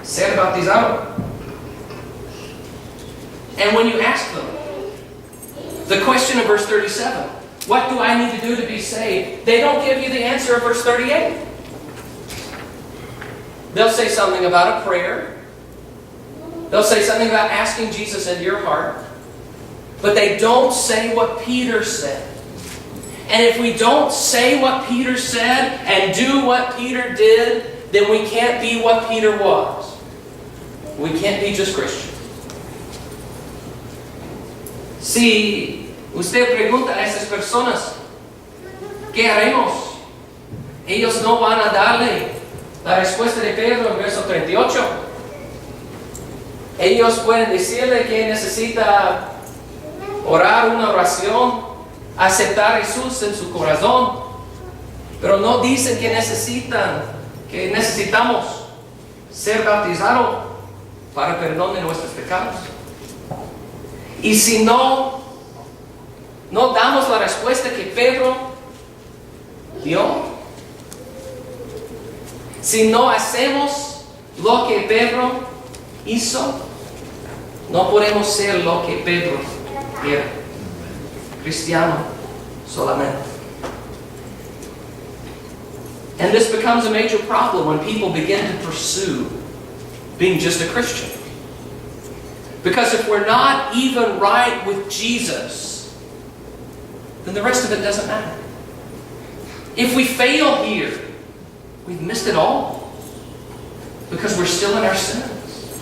ser bautizado. And when you ask them, the question of verse 37, what do I need to do to be saved? They don't give you the answer of verse 38. They'll say something about a prayer. They'll say something about asking Jesus into your heart. But they don't say what Peter said. And if we don't say what Peter said and do what Peter did, then we can't be what Peter was. We can't be just Christians. Si usted pregunta a esas personas, ¿qué haremos? Ellos no van a darle la respuesta de Pedro en verso 38. Ellos pueden decirle que necesita orar una oración, aceptar a Jesús en su corazón, pero no dicen que necesitamos ser bautizados para perdón de nuestros pecados. Y si no damos la respuesta que Pedro dio, si no hacemos lo que Pedro hizo, no podemos ser lo que Pedro era, cristiano solamente. And this becomes a major problem when people begin to pursue being just a Christian. Because if we're not even right with Jesus, then the rest of it doesn't matter. If we fail here, we've missed it all. Because we're still in our sins.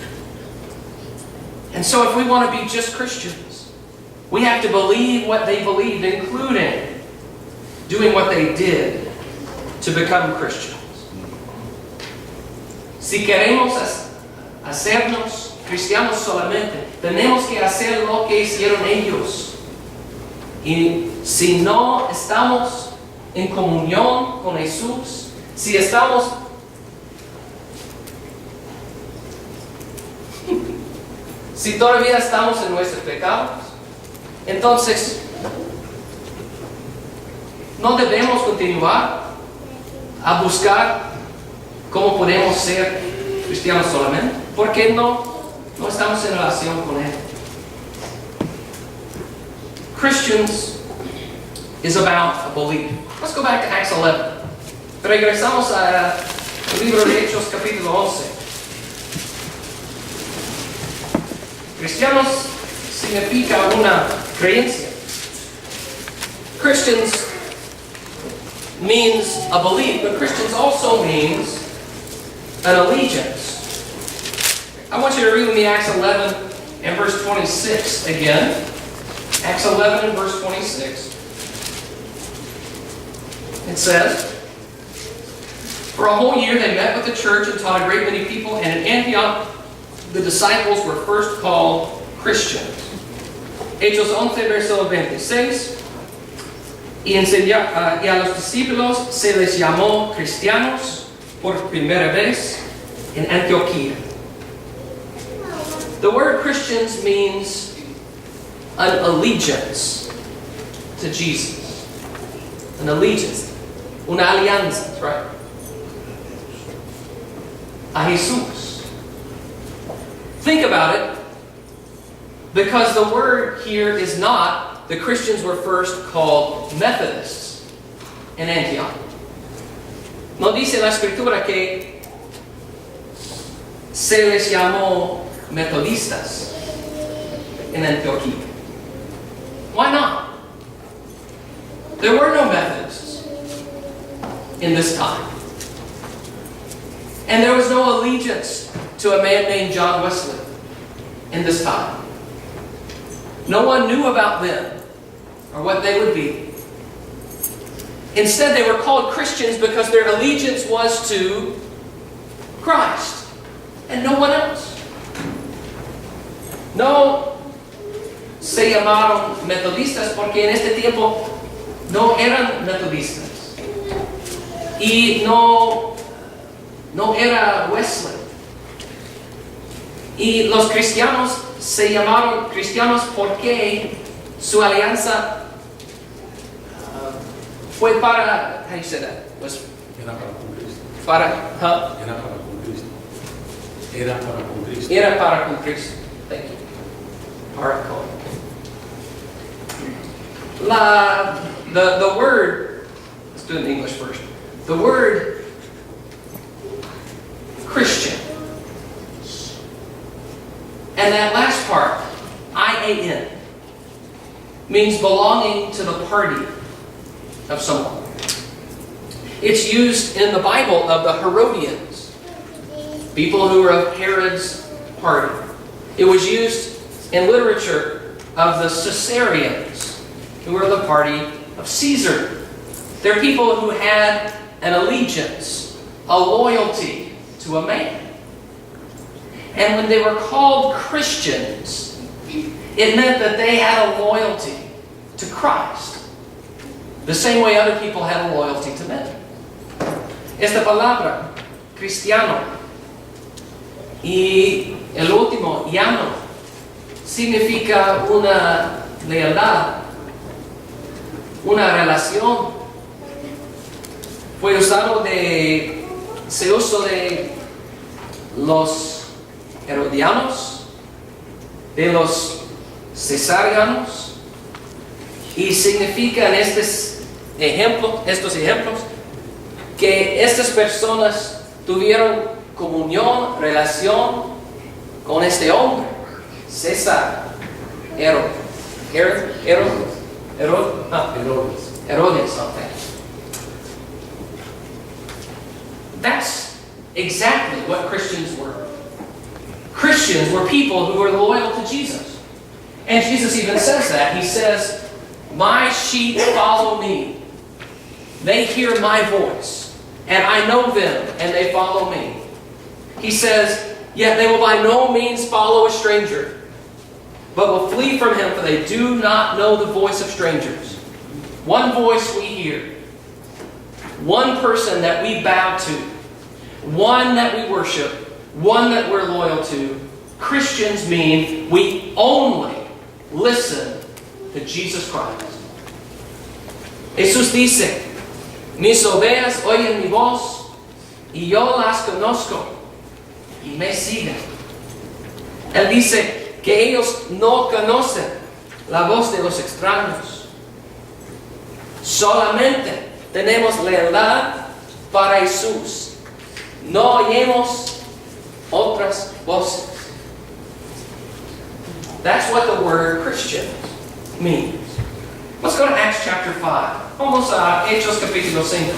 And so if we want to be just Christians, we have to believe what they believed, including doing what they did to become Christians. Si queremos hacernos cristianos solamente, tenemos que hacer lo que hicieron ellos. Y si no estamos en comunión con Jesús, si todavía estamos en nuestros pecados, entonces no debemos continuar a buscar cómo podemos ser cristianos solamente, porque no estamos en relación con Él. Christians is about a belief. Let's go back to Acts 11. Regresamos al libro de Hechos capítulo 11. Cristianos significa una creencia. Christians means a belief, but Christians also means an allegiance. I want you to read with me Acts 11 and verse 26 again. Acts 11 and verse 26. It says, for a whole year they met with the church and taught a great many people, and in Antioch the disciples were first called Christians. Hechos 11, verso 26. Y a los discípulos se les llamó cristianos por primera vez en Antioquía. The word Christians means an allegiance to Jesus. An allegiance. Una alianza, right? A Jesús. Think about it, because the word here is not, the Christians were first called Methodists in Antioch. No dice la escritura que se les llamó metodistas in Antioquia. Why not? There were no Methodists in this time. And there was no allegiance to a man named John Wesley in this time. No one knew about them or what they would be. Instead, they were called Christians because their allegiance was to Christ and no one else. No se llamaron metodistas porque en este tiempo no eran metodistas. Y no era Wesley. Y los cristianos se llamaron cristianos porque su alianza fue para, how do you say that? Was Era para con Cristo. para, huh? Era para con Cristo. Era para con Cristo. Era para con Cristo. Thank you. Para con. The word, let's do it in English first. The word Christian. And that last part, I-A-N, means belonging to the party of someone. It's used in the Bible of the Herodians, people who were of Herod's party. It was used in literature of the Caesarians, who were the party of Caesar. They're people who had an allegiance, a loyalty to a man. And when they were called Christians, it meant that they had a loyalty to Christ, the same way other people had a loyalty to men. Esta palabra, cristiano, y el último, llano, significa una lealtad, una relación. Se usó de los herodianos, de los cesarianos, y significa en estos ejemplos que estas personas tuvieron comunión, relación con este hombre, César, Herodes. Okay. That's exactly what Christians were. Christians were people who were loyal to Jesus. And Jesus even says that. He says, "My sheep follow me. They hear my voice. And I know them, and they follow me." He says, "Yet they will by no means follow a stranger, but will flee from him, for they do not know the voice of strangers." One voice we hear. One person that we bow to. One that we worship. One that we're loyal to. Christians mean we only listen to Jesus Christ. Jesús dice, "Mis ovejas oyen mi voz, y yo las conozco, y me siguen." Él dice que ellos no conocen la voz de los extraños. Solamente tenemos lealtad para Jesús. No oímos otras voces. That's what the word Christian means. Let's go to Acts chapter 5. Vamos a Hechos capítulo 5.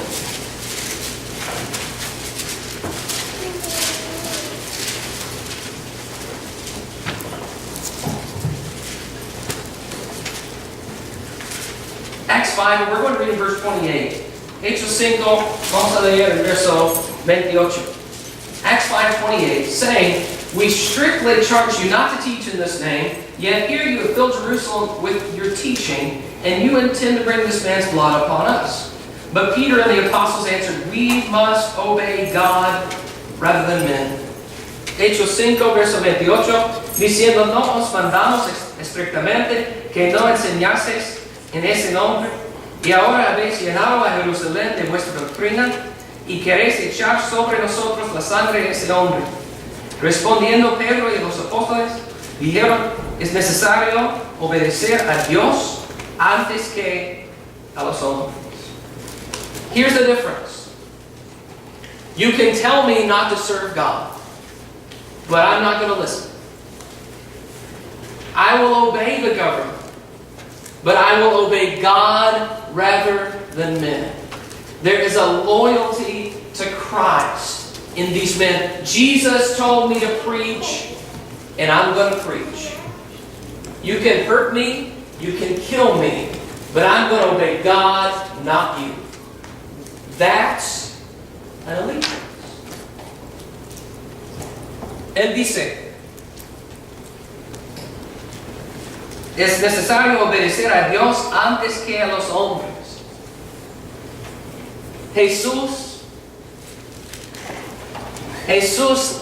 Acts 5, and we're going to read in verse 28. Hechos 5, vamos a leer el verso 28. Acts 5:28, saying, "We strictly charge you not to teach in this name, yet here you have filled Jerusalem with your teaching, and you intend to bring this man's blood upon us." But Peter and the apostles answered, "We must obey God rather than men." Hechos 5, verso 28, diciendo, "No os mandamos estrictamente que no enseñaseis en ese nombre, y ahora habéis llenado a Jerusalén de vuestra doctrina, y queréis echar sobre nosotros la sangre de ese hombre." Respondiendo Pedro y los apóstoles, dijeron, "Es necesario obedecer a Dios antes que a los hombres." Here's the difference. You can tell me not to serve God, but I'm not going to listen. I will obey the government, but I will obey God rather than men. There is a loyalty to Christ in these men. Jesus told me to preach, and I'm going to preach. You can hurt me, you can kill me, but I'm going to obey God, not you. That's an allegiance. Él dice, es necesario obedecer a Dios antes que a los hombres. Jesús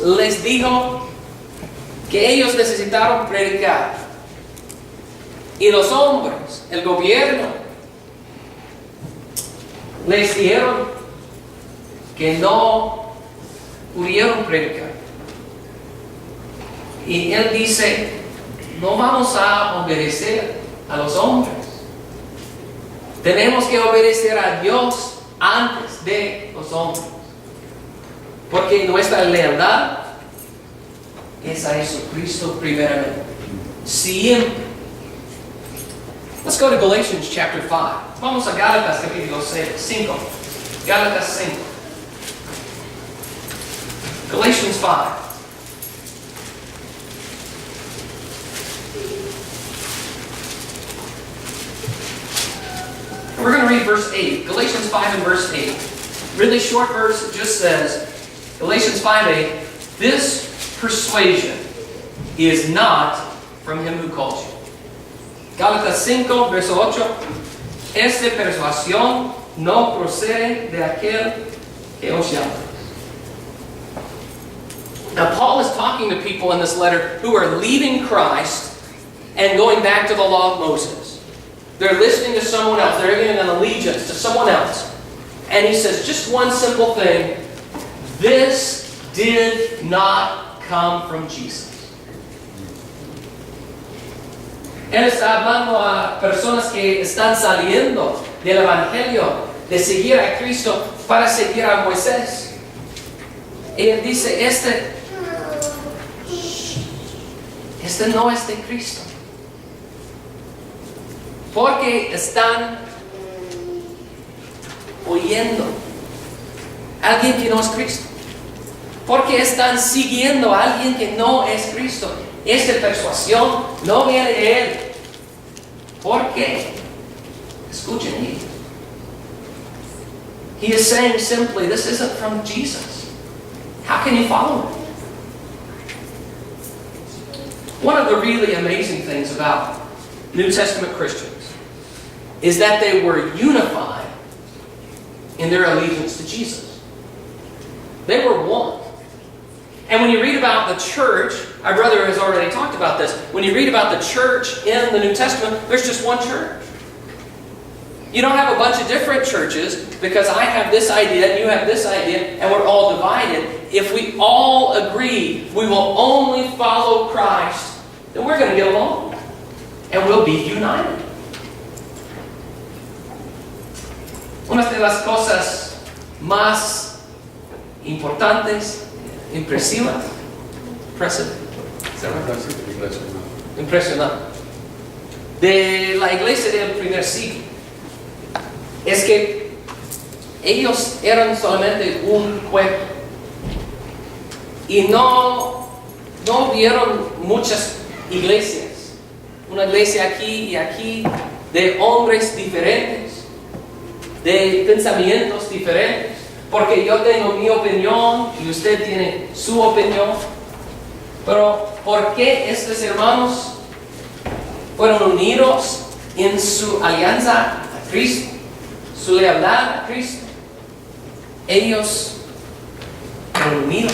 les dijo que ellos necesitaron predicar. Y los hombres, el gobierno, les dijeron que no pudieron predicar. Y él dice, no vamos a obedecer a los hombres. Tenemos que obedecer a Dios antes de los hombres. Porque nuestra lealtad es a Jesucristo primeramente. Siempre. Let's go to Galatians chapter 5. Vamos a Gálatas capítulo 5. Gálatas 5. Galatians 5. We're going to read verse 8. Galatians 5 and verse 8. Really short verse. It just says, Galatians 5:8, this persuasion is not from him who calls you. Gálatas 5, verso 8. Esta persuasión no procede de aquel que os llama. Now, Paul is talking to people in this letter who are leaving Christ and going back to the law of Moses. They're listening to someone else. They're giving an allegiance to someone else. And he says just one simple thing. This did not come from Jesus. Él está hablando a personas que están saliendo del Evangelio, de seguir a Cristo para seguir a Moisés. Y él dice, este no es de Cristo. Porque están oyendo a alguien que no es Cristo. Porque están siguiendo a alguien que no es Cristo. Esta persuasión no viene de Él. ¿Por qué? Escuchen ahí. He is saying simply, this isn't from Jesus. How can you follow Him? One of the really amazing things about New Testament Christians is that they were unified in their allegiance to Jesus. They were one. And when you read about the church, our brother has already talked about this. When you read about the church in the New Testament, there's just one church. You don't have a bunch of different churches because I have this idea and you have this idea and we're all divided. If we all agree we will only follow Christ, then we're going to get along and we'll be united. Una de las cosas más importantes, impresivas, impresionante, de la iglesia del primer siglo es que ellos eran solamente un pueblo y no vieron muchas iglesias, una iglesia aquí y aquí de hombres diferentes, de pensamientos diferentes, porque yo tengo mi opinión y usted tiene su opinión. Pero ¿por qué estos hermanos fueron unidos en su alianza a Cristo, su lealtad a Cristo? Ellos fueron unidos